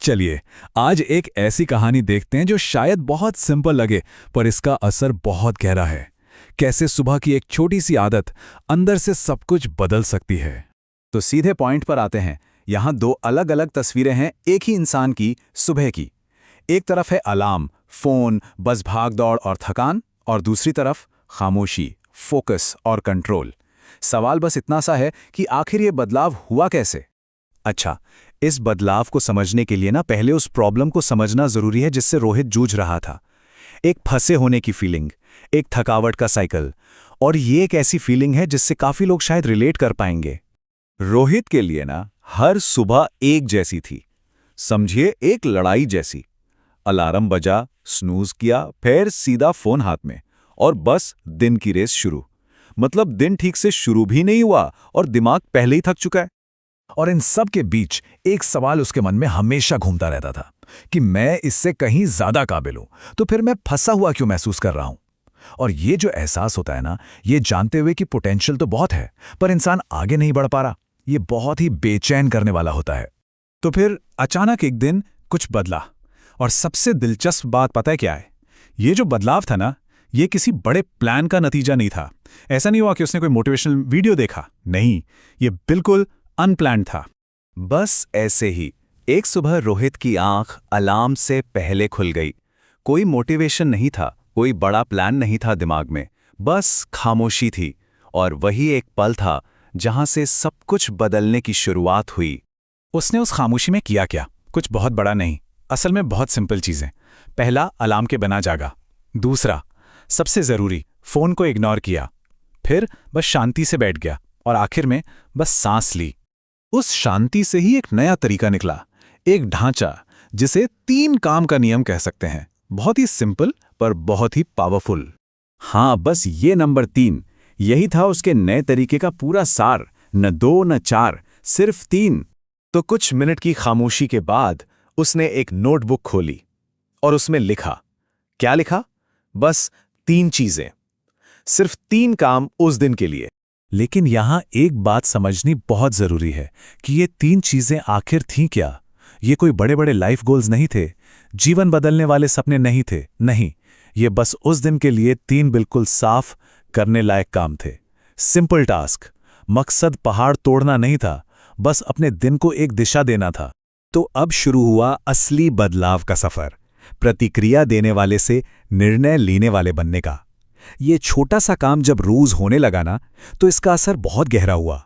चलिए, आज एक ऐसी कहानी देखते हैं जो शायद बहुत सिंपल लगे, पर इसका असर बहुत गहरा है। कैसे सुबह की एक छोटी सी आदत अंदर से सब कुछ बदल सकती है। तो सीधे पॉइंट पर आते हैं। यहाँ दो अलग अलग तस्वीरें हैं एक ही इंसान की सुबह की। एक तरफ है अलार्म, फोन, बस भाग दौड़ और थकान, और दूसरी तरफ खामोशी, फोकस और कंट्रोल। सवाल बस इतना सा है कि आखिर ये बदलाव हुआ कैसे। अच्छा, इस बदलाव को समझने के लिए ना पहले उस प्रॉब्लम को समझना जरूरी है जिससे रोहित जूझ रहा था। एक फंसे होने की फीलिंग, एक थकावट का साइकिल, और ये एक ऐसी फीलिंग है जिससे काफी लोग शायद रिलेट कर पाएंगे। रोहित के लिए ना हर सुबह एक जैसी थी। समझिए एक लड़ाई जैसी। अलार्म बजा, स्नूज किया, फिर सीधा फोन हाथ में, और बस दिन की रेस शुरू। मतलब दिन ठीक से शुरू भी नहीं हुआ और दिमाग पहले ही थक चुका है। और इन सब के बीच एक सवाल उसके मन में हमेशा घूमता रहता था कि मैं इससे कहीं ज्यादा काबिल हूं, तो फिर मैं फंसा हुआ क्यों महसूस कर रहा हूं। और ये जो एहसास होता है ना, ये जानते हुए कि पोटेंशियल तो बहुत है, पर इंसान आगे नहीं बढ़ पा रहा, ये बहुत ही बेचैन करने वाला होता है। तो फिर अचानक एक दिन कुछ बदला, और सबसे दिलचस्प बात पता है क्या है? ये जो बदलाव था ना, ये किसी बड़े प्लान का नतीजा नहीं था। ऐसा नहीं हुआ कि उसने कोई मोटिवेशनल वीडियो देखा, नहीं, ये बिल्कुल अनप्लान्ड था। बस ऐसे ही एक सुबह रोहित की आंख अलार्म से पहले खुल गई। कोई मोटिवेशन नहीं था, कोई बड़ा प्लान नहीं था दिमाग में, बस खामोशी थी। और वही एक पल था जहां से सब कुछ बदलने की शुरुआत हुई। उसने उस खामोशी में किया क्या? कुछ बहुत बड़ा नहीं, असल में बहुत सिंपल चीजें। पहला, अलार्म के बिना जागा। दूसरा, सबसे जरूरी, फोन को इग्नोर किया। फिर बस शांति से बैठ गया, और आखिर में बस सांस ली। उस शांति से ही एक नया तरीका निकला, एक ढांचा जिसे 3 काम का नियम कह सकते हैं। बहुत ही सिंपल पर बहुत ही पावरफुल। हाँ, बस ये नंबर 3, यही था उसके नए तरीके का पूरा सार। न 2 न 4, सिर्फ 3। तो कुछ मिनट की खामोशी के बाद उसने एक नोटबुक खोली और उसमें लिखा। क्या लिखा? बस 3 चीजें, सिर्फ 3 काम उस दिन के लिए। लेकिन यहां एक बात समझनी बहुत जरूरी है कि ये 3 चीजें आखिर थीं क्या। ये कोई बड़े बड़े लाइफ गोल्स नहीं थे, जीवन बदलने वाले सपने नहीं थे, नहीं, ये बस उस दिन के लिए 3 बिल्कुल साफ करने लायक काम थे। Simple task. मकसद पहाड़ तोड़ना नहीं था, बस अपने दिन को एक दिशा देना था। तो अब शुरू हुआ असली बदलाव का सफर, प्रतिक्रिया देने वाले से निर्णय लेने वाले बनने का। ये छोटा सा काम जब रोज होने लगा ना, तो इसका असर बहुत गहरा हुआ।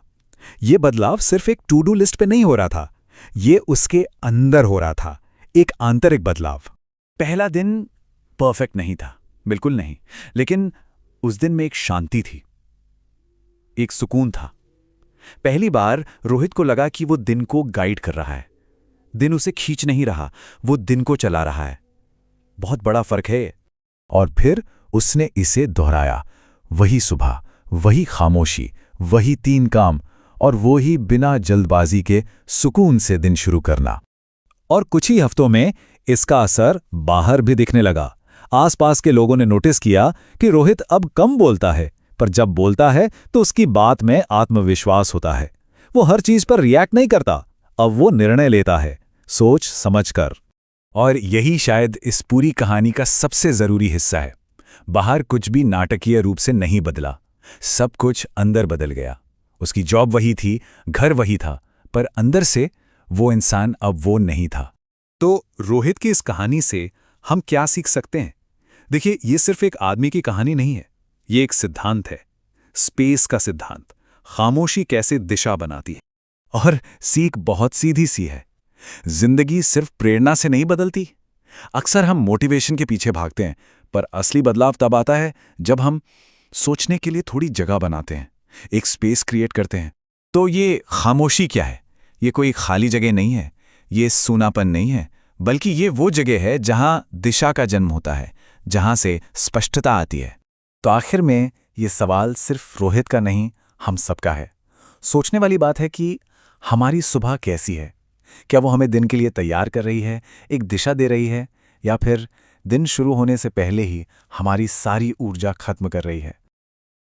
ये बदलाव सिर्फ एक टू डू लिस्ट पे नहीं हो रहा था, ये उसके अंदर हो रहा था, एक आंतरिक बदलाव। पहला दिन परफेक्ट नहीं था, बिल्कुल नहीं, लेकिन उस दिन में एक शांति थी, एक सुकून था। पहली बार रोहित को लगा कि वो दिन को गाइड कर रहा है। दिन उसे खींच नहीं रहा, वो दिन को चला रहा है। बहुत बड़ा फर्क है। और फिर उसने इसे दोहराया। वही सुबह, वही खामोशी, वही 3 काम, और वो ही बिना जल्दबाजी के सुकून से दिन शुरू करना। और कुछ ही हफ्तों में इसका असर बाहर भी दिखने लगा। आसपास के लोगों ने नोटिस किया कि रोहित अब कम बोलता है, पर जब बोलता है तो उसकी बात में आत्मविश्वास होता है। वो हर चीज पर रिएक्ट नहीं करता, अब वो निर्णय लेता है, सोच समझकर। और यही शायद इस पूरी कहानी का सबसे जरूरी हिस्सा है। बाहर कुछ भी नाटकीय रूप से नहीं बदला, सब कुछ अंदर बदल गया। उसकी जॉब वही थी, घर वही था, पर अंदर से वो इंसान अब वो नहीं था। तो रोहित की इस कहानी से हम क्या सीख सकते हैं? देखिए, ये सिर्फ एक आदमी की कहानी नहीं है, ये एक सिद्धांत है, स्पेस का सिद्धांत। खामोशी कैसे दिशा बनाती है। और सीख बहुत सीधी सी है, जिंदगी सिर्फ प्रेरणा से नहीं बदलती। अक्सर हम मोटिवेशन के पीछे भागते हैं, पर असली बदलाव तब आता है जब हम सोचने के लिए थोड़ी जगह बनाते हैं, एक स्पेस क्रिएट करते हैं। तो ये खामोशी क्या है? ये कोई खाली जगह नहीं है, ये सूनापन नहीं है, बल्कि ये वो जगह है जहां दिशा का जन्म होता है, जहां से स्पष्टता आती है। तो आखिर में ये सवाल सिर्फ रोहित का नहीं, हम सबका है। सोचने वाली बात है कि हमारी सुबह कैसी है? क्या वो हमें दिन के लिए तैयार कर रही है, एक दिशा दे रही है, या फिर दिन शुरू होने से पहले ही हमारी सारी ऊर्जा खत्म कर रही है?